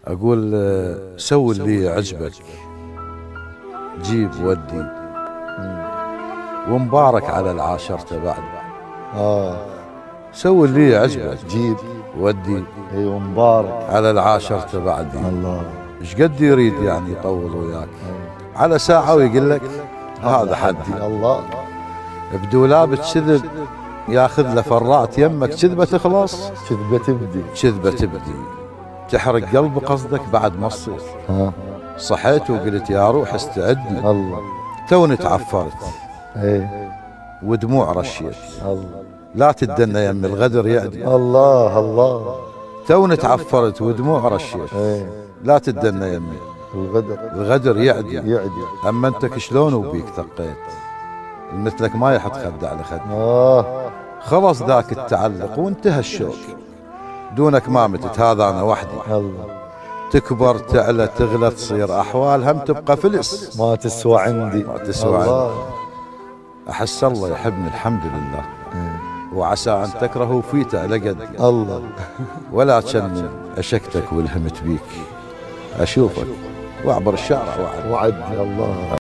اقول سوي اللي يعجبك، جيب ودي، ومبارك على العاشرته بعد. سوي اللي يعجبك، جيب ودي، ايوه مبارك على العاشرته بعد. الله. ايش قد يريد يعني يطول وياك على ساعة ويقول لك هذا حدي. الله. بدولاب كذب ياخذ له فرات يمك، كذبة تخلص كذبة تبدي، كذبة تبدي، تحرق قلب قصدك بعد ما تصير. صحيت وقلت يا روح استعدي، الله. توني تعفرت ايه ودموع رشيت، الله. لا تدنى يم الغدر يعدي. الله الله. توني تعفرت ودموع رشيت، ايه لا تدنى يمي الغدر يعدي. يعدي. اما انت شلون وبيك ثقيت، مثلك ما يحط خد على خد. خلص ذاك التعلق وانتهى الشوق، دونك ما متت هذا انا وحدي. الله. تكبر تعلى تغلى تصير احوال هم تبقى فلس، ما تسوى عندي، ما تسوى عندي. احس الله يحبني الحمد لله، وعسى ان تكرهوا فيته لقد الله. ولكن اشكتك والهمت بيك، اشوفك واعبر الشارع وعدني الله.